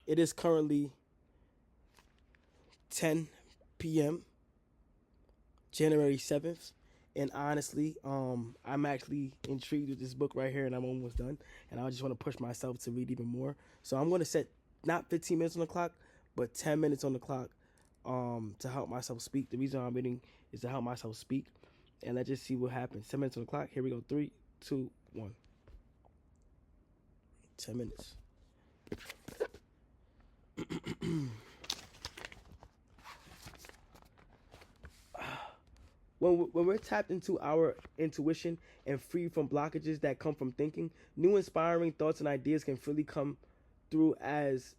It is currently 10 p.m. January 7th. And honestly, I'm actually intrigued with this book right here, and I'm almost done. And I just want to push myself to read even more. So I'm going to set not 15 minutes on the clock, but 10 minutes on the clock, to help myself speak. The reason I'm reading is to help myself speak. And let's just see what happens. 10 minutes on the clock. Here we go. Three, two, one. 10 minutes. When we're tapped into our intuition and free from blockages that come from thinking, new inspiring thoughts and ideas can freely through as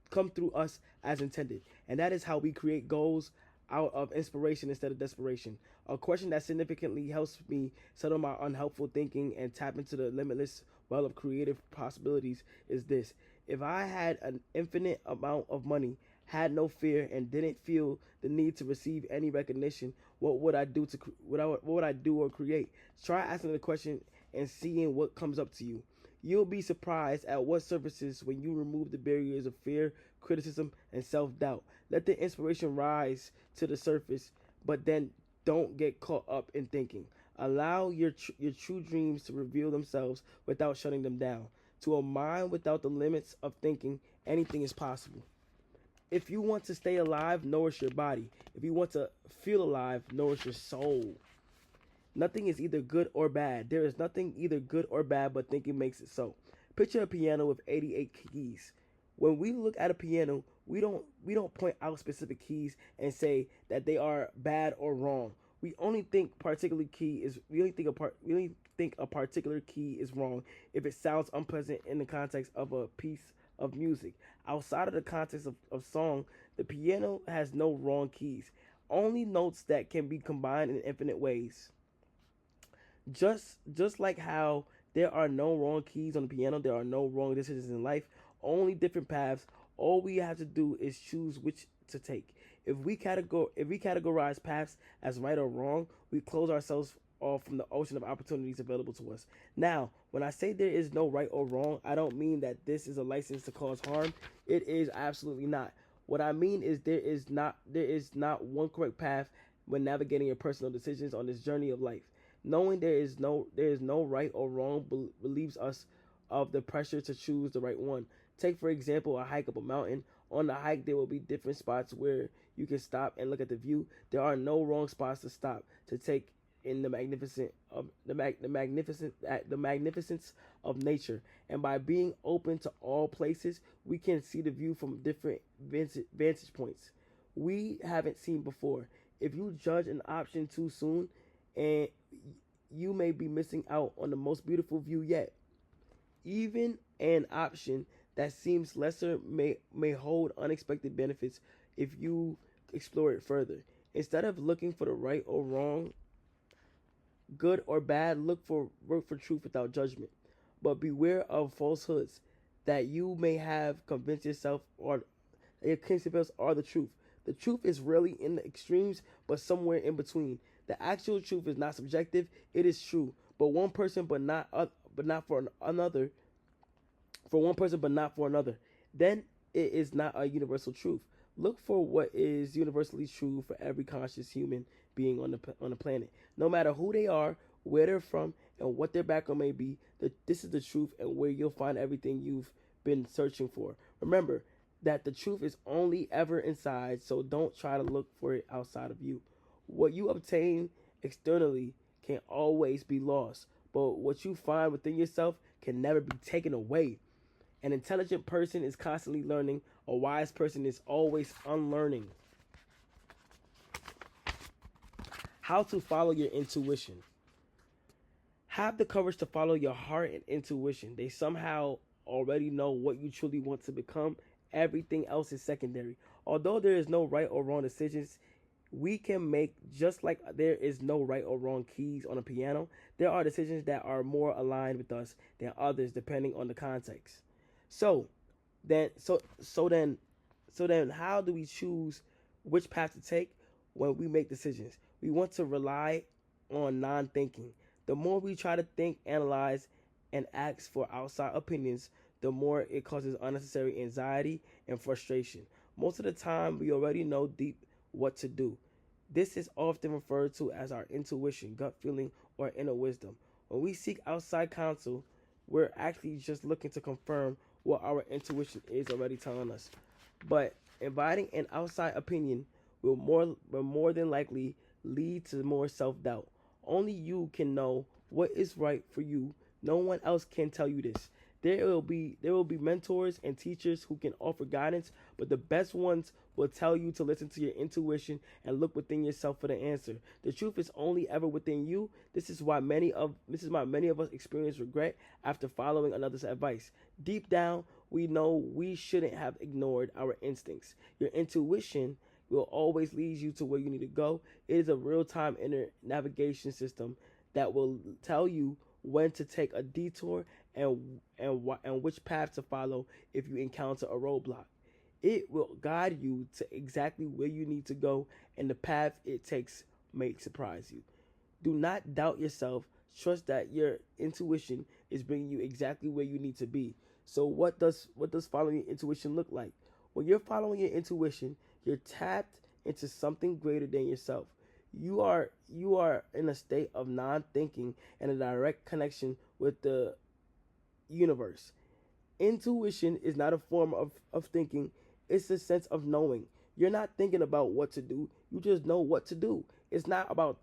come through us as intended. And that is how we create goals out of inspiration instead of desperation. A question that significantly helps me settle my unhelpful thinking and tap into the limitless well of creative possibilities is this: if I had an infinite amount of money, had no fear, and didn't feel the need to receive any recognition, what would I do to what would I do or create? Try asking the question and seeing what comes up to you. You'll be surprised at what surfaces when you remove the barriers of fear, criticism, and self doubt. Let the inspiration rise to the surface, but then don't get caught up in thinking. Allow your true dreams to reveal themselves without shutting them down. To a mind without the limits of thinking, anything is possible. If you want to stay alive, nourish your body. If you want to feel alive, nourish your soul. Nothing is either good or bad. There is nothing either good or bad, but thinking makes it so. Picture a piano with 88 keys. When we look at a piano, we don't point out specific keys and say that they are bad or wrong. We only think a particular key is wrong if it sounds unpleasant in the context of a piece of music. Outside of the context of song, the piano has no wrong keys, only notes that can be combined in infinite ways. Just like how there are no wrong keys on the piano, there are no wrong decisions in life, only different paths. All we have to do is choose which to take. If we categorize paths as right or wrong, we close ourselves off from the ocean of opportunities available to us. Now, when I say there is no right or wrong, I don't mean that this is a license to cause harm. It is absolutely not. What I mean is there is not one correct path when navigating your personal decisions on this journey of life. Knowing there is no right or wrong relieves us of the pressure to choose the right one. Take for example a hike up a mountain. On the hike there will be different spots where you can stop and look at the view. There are no wrong spots to stop to take in the magnificence of nature. And by being open to all places, we can see the view from different vantage points we haven't seen before. If you judge an option too soon, and you may be missing out on the most beautiful view yet. Even an option that seems lesser may hold unexpected benefits if you explore it further. Instead of looking for the right or wrong, good or bad, look for truth without judgment. But beware of falsehoods that you may have convinced yourself or your principles are the truth. The truth is really in the extremes, but somewhere in between. The actual truth is not subjective; it is true. But one person, but not for another. For one person, but not for another. Then it is not a universal truth. Look for what is universally true for every conscious human being on the planet, no matter who they are, where they're from, and what their background may be. This is the truth, and where you'll find everything you've been searching for. Remember that the truth is only ever inside, so don't try to look for it outside of you. What you obtain externally can always be lost, but what you find within yourself can never be taken away. An intelligent person is constantly learning, a wise person is always unlearning. How to follow your intuition. Have the courage to follow your heart and intuition. They somehow already know what you truly want to become. Everything else is secondary. Although there is no right or wrong decisions we can make, just like there is no right or wrong keys on a piano, there are decisions that are more aligned with us than others depending on the context. So then so so then so then how do we choose which path to take when we make decisions? We want to rely on non-thinking. The more we try to think, analyze, and ask for outside opinions, the more it causes unnecessary anxiety and frustration. Most of the time, we already know deep what to do. This is often referred to as our intuition, gut feeling, or inner wisdom. When we seek outside counsel, we're actually just looking to confirm what our intuition is already telling us. But inviting an outside opinion will more than likely lead to more self doubt. Only you can know what is right for you. No one else can tell you this. There will be mentors and teachers who can offer guidance, but the best ones will tell you to listen to your intuition and look within yourself for the answer. The truth is only ever within you. This is why many of us experience regret after following another's advice. Deep down, we know we shouldn't have ignored our instincts. Your intuition will always lead you to where you need to go. It is a real-time inner navigation system that will tell you when to take a detour and which path to follow if you encounter a roadblock. It will guide you to exactly where you need to go, and the path it takes may surprise you. Do not doubt yourself. Trust that your intuition is bringing you exactly where you need to be. So what does following your intuition look like? When you're following your intuition, you're tapped into something greater than yourself. You are in a state of non-thinking and a direct connection with the universe. Intuition is not a form of thinking, it's a sense of knowing. You're not thinking about what to do, you just know what to do. It's not about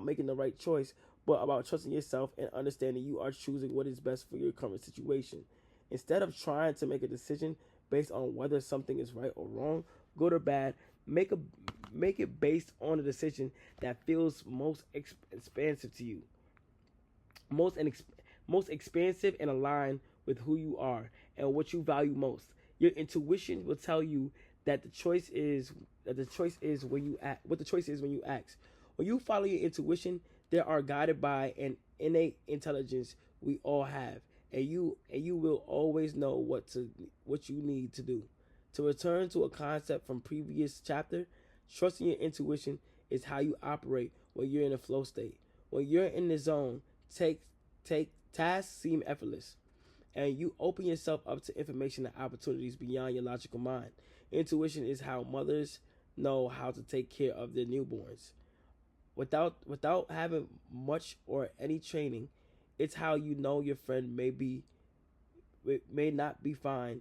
making the right choice, but about trusting yourself and understanding you are choosing what is best for your current situation. Instead of trying to make a decision based on whether something is right or wrong, good or bad, make a make it based on a decision that feels most expansive to you, most and most expansive and aligned with who you are and what you value most. Your intuition will tell you that the choice is when you act. What the choice is when you act. When you follow your intuition, they are guided by an innate intelligence we all have, and you will always know what you need to do. To return to a concept from previous chapter, trusting your intuition is how you operate when you're in a flow state. When you're in the zone, take take tasks seem effortless, and you open yourself up to information and opportunities beyond your logical mind. Intuition is how mothers know how to take care of their newborns. Without having much or any training, it's how you know your friend may not be fine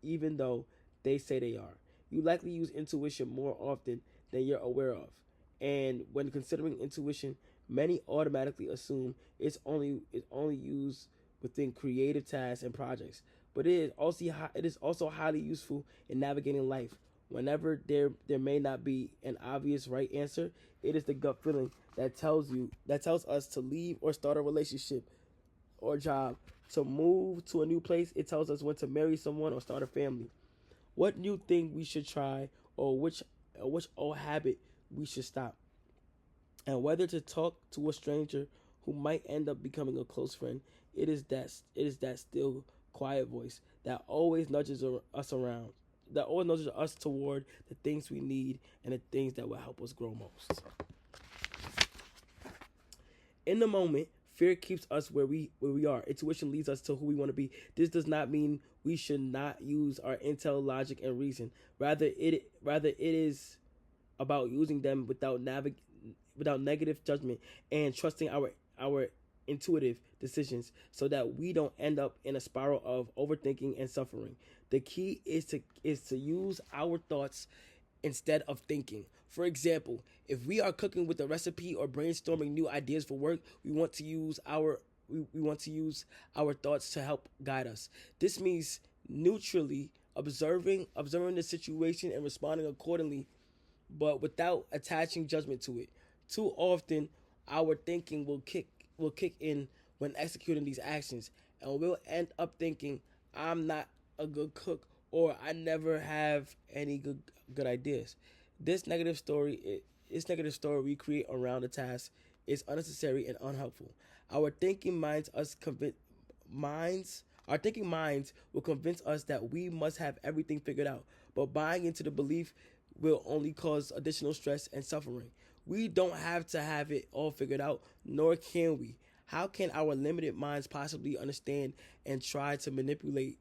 even though they say they are. You likely use intuition more often than you're aware of. And when considering intuition, many automatically assume it's only used within creative tasks and projects. But it is also highly useful in navigating life. Whenever there may not be an obvious right answer, it is the gut feeling that tells us to leave or start a relationship or job, to move to a new place. It tells us when to marry someone or start a family, what new thing we should try, or which old habit we should stop, and whether to talk to a stranger who might end up becoming a close friend. It is that still quiet voice that always nudges us around, that always nudges us toward the things we need and the things that will help us grow most. In the moment, fear keeps us where we are. Intuition leads us to who we want to be. This does not mean we should not use our intel, logic, and reason. Rather it is about using them without negative judgment and trusting our intuitive decisions so that we don't end up in a spiral of overthinking and suffering. The key is to use our thoughts instead of thinking. For example, if we are cooking with a recipe or brainstorming new ideas for work, we want to use our thoughts to help guide us. This means neutrally observing the situation and responding accordingly, but without attaching judgment to it. Too often, our thinking will kick in when executing these actions, and we'll end up thinking, "I'm not a good cook," or "I never have any good ideas." This negative story we create around the task is unnecessary and unhelpful. Our thinking minds us convince minds our thinking minds will convince us that we must have everything figured out, but buying into the belief will only cause additional stress and suffering. We don't have to have it all figured out, nor can we. How can our limited minds possibly understand and try to manipulate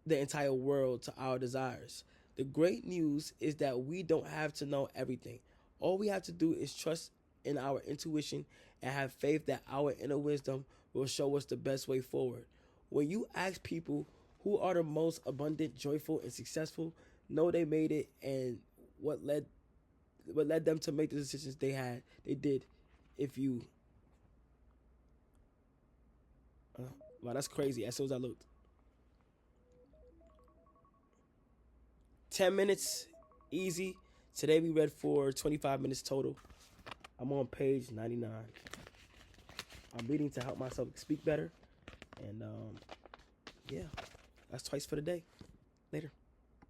the entire world to our desires? The great news is that we don't have to know everything. All we have to do is trust in our intuition and have faith that our inner wisdom will show us the best way forward. When you ask people who are the most abundant, joyful, and successful, know they made it and what led them to make the decisions they did. If you, wow, that's crazy. As soon as I looked, 10 minutes, easy. Today we read for 25 minutes total. I'm on page 99. I'm reading to help myself speak better, and yeah, that's twice for the day. Later.